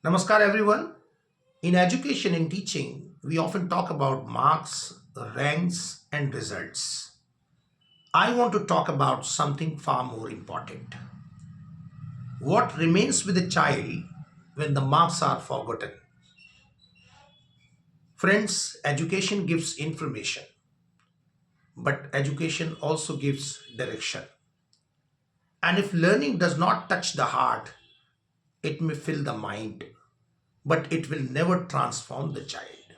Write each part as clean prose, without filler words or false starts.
Namaskar, everyone. In education and teaching, we often talk about marks, ranks, and results. I want to talk about something far more important. What remains with a child when the marks are forgotten? Friends, education gives information, but education also gives direction. And if learning does not touch the heart, it may fill the mind, but it will never transform the child.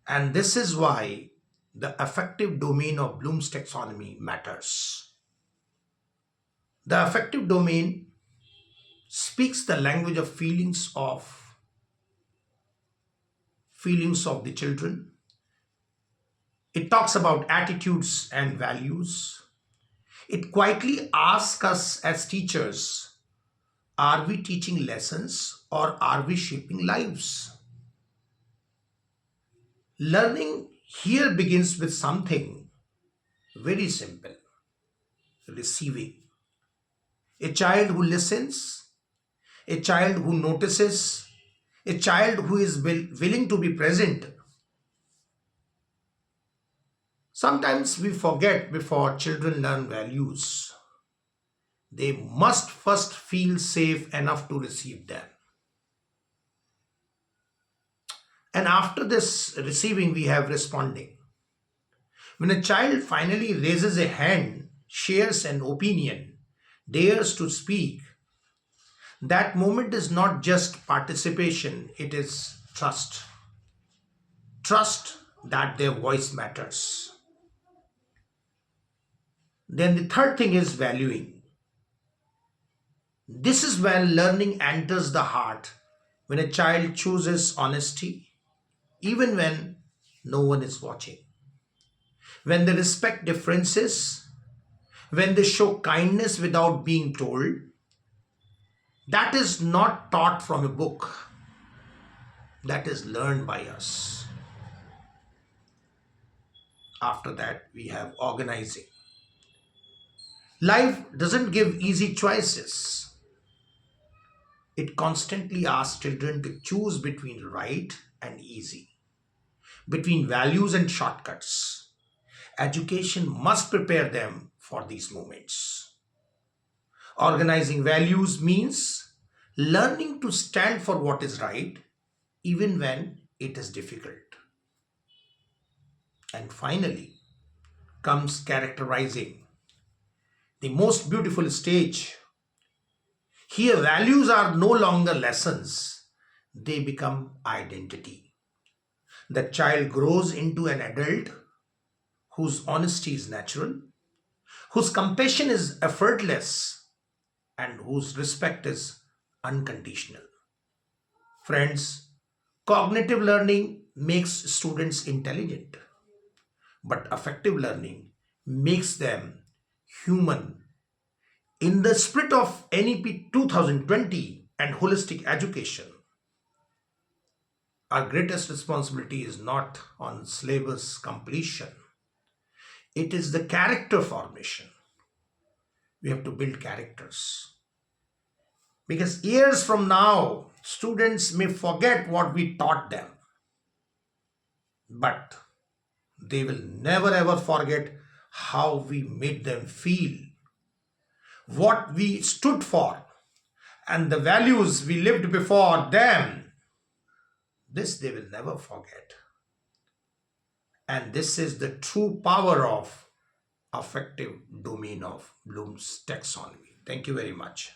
And this is why the affective domain of Bloom's taxonomy matters. The affective domain speaks the language of feelings of the children. It talks about attitudes and values. It quietly asks us as teachers, are we teaching lessons or are we shaping lives? Learning here begins with something very simple: receiving. A child who listens, a child who notices, a child who is willing to be present. Sometimes we forget before children learn values, they must first feel safe enough to receive them. And after this receiving, we have responding. When a child finally raises a hand, shares an opinion, dares to speak, that moment is not just participation, it is trust. Trust that their voice matters. Then the third thing is valuing. This is when learning enters the heart, when a child chooses honesty, even when no one is watching, when they respect differences, when they show kindness without being told. That is not taught from a book, that is learned by us. After that, we have organizing. Life doesn't give easy choices. It constantly asks children to choose between right and easy, between values and shortcuts. Education must prepare them for these moments. Organizing values means learning to stand for what is right, even when it is difficult. And finally comes characterizing, the most beautiful stage. Here, values are no longer lessons, they become identity. The child grows into an adult whose honesty is natural, whose compassion is effortless, and whose respect is unconditional. Friends, cognitive learning makes students intelligent, but affective learning makes them human. In the spirit of NEP 2020 and holistic education, our greatest responsibility is not on syllabus completion, it is the character formation. We have to build characters. Because years from now, students may forget what we taught them, but they will never ever forget how we made them feel, what we stood for, and the values we lived before them. This they will never forget. And this is the true power of affective domain of Bloom's taxonomy. Thank you very much.